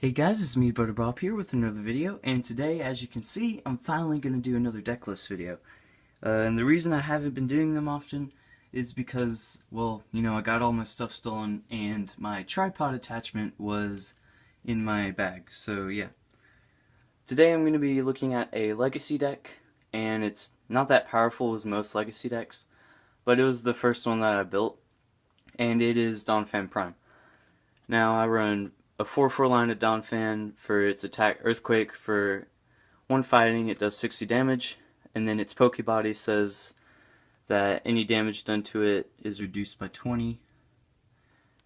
Hey guys, it's me, Butterbob here with another video, and today, as you can see, I'm finally going to do another Decklist video. And the reason I haven't been doing them often is because, well, I got all my stuff stolen, and my tripod attachment was in my bag, so yeah. Today I'm going to be looking at a Legacy deck, and it's not that powerful as most Legacy decks, but it was the first one that I built, and it is Donphan Prime. Now, I run a 4/4 line of Donphan for its attack Earthquake. For one fighting, it does 60 damage, and then its Pokebody says that any damage done to it is reduced by 20,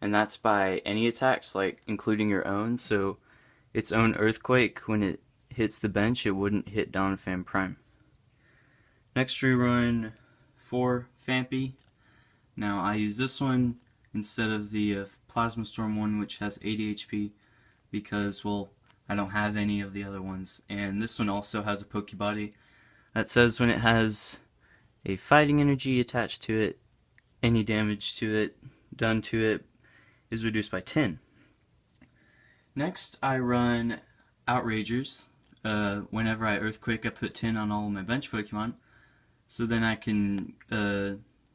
and that's by any attacks, like including your own. So its own Earthquake, when it hits the bench, it wouldn't hit Donphan Prime. Next we run 4 Phanpy. Now I use this one instead of the Plasma Storm one, which has 80 HP, because, well, I don't have any of the other ones. And this one also has a Pokebody that says when it has a fighting energy attached to it, any damage to it done to it is reduced by 10. Next, I run Outragers. Whenever I Earthquake, I put 10 on all of my bench Pokemon, so then I can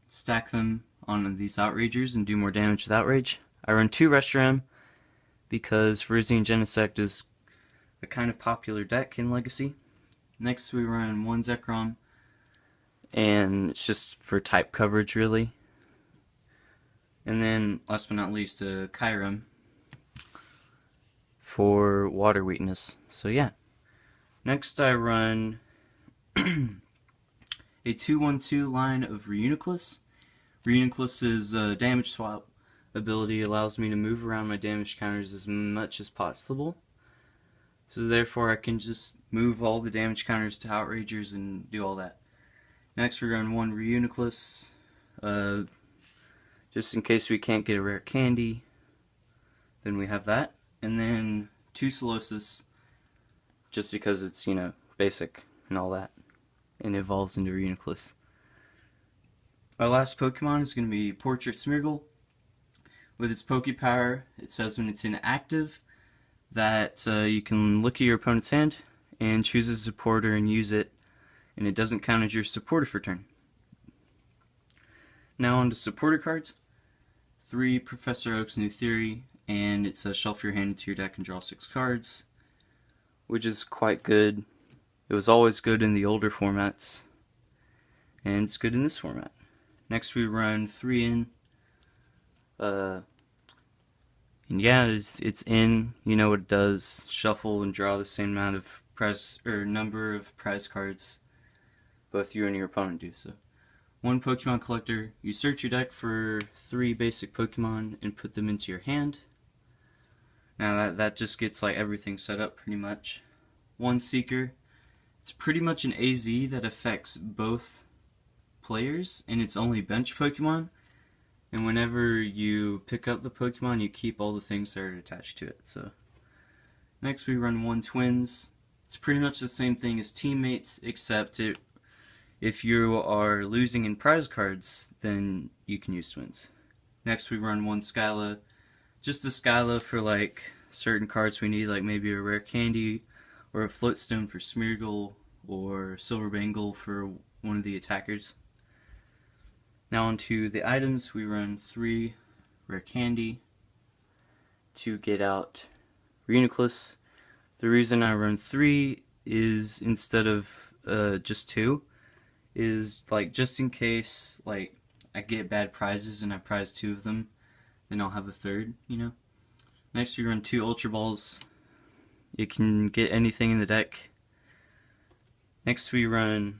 stack them on these Outragers and do more damage with Outrage. I run 2 Reshiram because Virizion Genesect is a kind of popular deck in Legacy. Next we run 1 Zekrom, and it's just for type coverage really. And then last but not least a Kyurem for water weakness. So yeah. Next I run a 2/1/2 line of Reuniclus. Reuniclus's damage swap ability allows me to move around my damage counters as much as possible. So therefore I can just move all the damage counters to Outragers and do all that. Next we run 1 Reuniclus, just in case we can't get a rare candy. Then we have that. And then 2 Solosis, just because it's, basic and all that. And it evolves into Reuniclus. Our last Pokemon is going to be Portrait Smeargle. With its Pokepower, it says when it's inactive that you can look at your opponent's hand and choose a supporter and use it, and it doesn't count as your supporter for turn. Now on to supporter cards. 3 Professor Oak's New Theory, and it says shuffle your hand into your deck and draw 6 cards, which is quite good. It was always good in the older formats, and it's good in this format. Next we run 3 in, and yeah, it's in. You know what it does: shuffle and draw the same amount of number of prize cards. Both you and your opponent do so. 1 Pokemon Collector. You search your deck for 3 basic Pokemon and put them into your hand. Now that just gets like everything set up pretty much. 1 Seeker. It's pretty much an AZ that affects both players, and it's only bench Pokemon, and whenever you pick up the Pokemon you keep all the things that are attached to it. So next we run 1 Twins. It's pretty much the same thing as Teammates, except if you are losing in prize cards, then you can use Twins. Next we run 1 Skyla. Just a Skyla for like certain cards we need, like maybe a rare candy or a Floatstone for Smeargle or Silver Bangle for one of the attackers. Now onto the items. We run 3 rare candy to get out Reuniclus. The reason I run 3 is instead of just 2 is like just in case like I get bad prizes and I prize 2 of them, then I'll have a third, Next we run 2 Ultra Balls. You can get anything in the deck. Next we run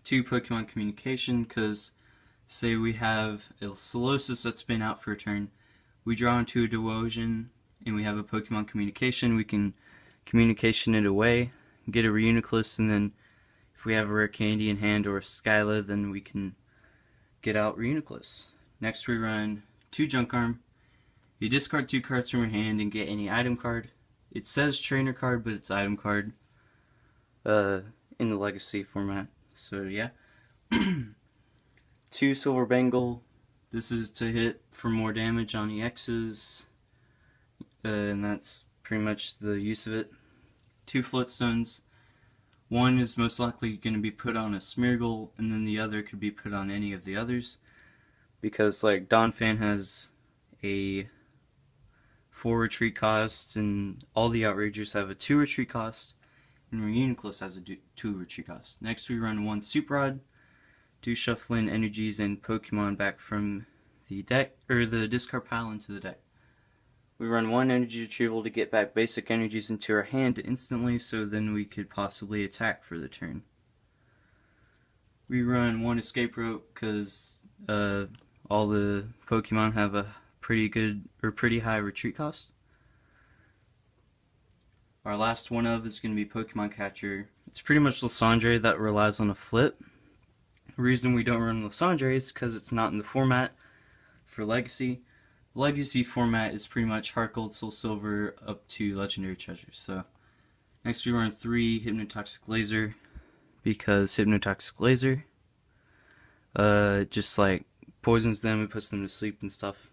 2 Pokemon Communication, because say we have a Solosis that's been out for a turn, we draw into a Duosion, and we have a Pokemon Communication, we can Communication it away, get a Reuniclus, and then if we have a rare candy in hand or a Skyla, then we can get out Reuniclus. Next we run 2 Junk Arm. You discard 2 cards from your hand and get any item card. It says trainer card, but it's item card in the Legacy format. So yeah. 2 Silver Bangle. This is to hit for more damage on EXs. And that's pretty much the use of it. 2 floatstones. One is most likely going to be put on a Smeargle, and then the other could be put on any of the others. Because, like, Donphan has a 4 retreat cost, and all the Outragers have a 2 retreat cost, and Reuniclus has a 2 retreat cost. Next, we run 1 Super Rod, do shuffle in energies and Pokemon back from the deck, or the discard pile into the deck. We run 1 energy retrieval to get back basic energies into our hand instantly, so then we could possibly attack for the turn. We run 1 escape rope because all the Pokemon have a pretty good or pretty high retreat cost. Our last one of is going to be Pokemon Catcher. It's pretty much Lysandre that relies on a flip. The reason we don't run Lysandre is because it's not in the format for Legacy. The Legacy format is pretty much Heart Gold, Soul Silver up to Legendary Treasures. So next we run 3 Hypnotoxic Laser because Hypnotoxic Laser just like poisons them and puts them to sleep and stuff.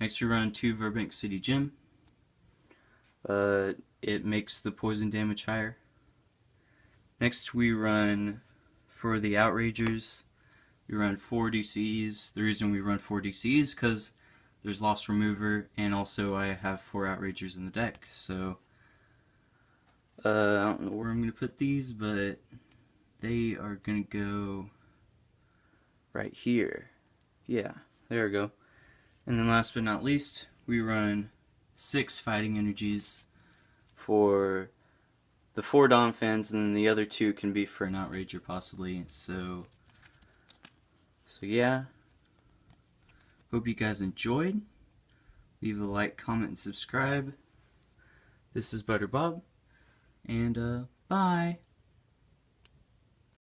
Next we run 2 Verbank City Gym. It makes the poison damage higher. Next we run, for the Outragers, we run 4 DCs. The reason we run 4 DCs is because there's Lost Remover, and also I have 4 Outragers in the deck, so I don't know where I'm going to put these, but they are going to go right here. Yeah, there we go. And then last but not least, we run 6 Fighting Energies for the 4 Donphans, and then the other 2 can be for an Outrager possibly. So yeah. Hope you guys enjoyed. Leave a like, comment, and subscribe. This is Butter Bob, and bye.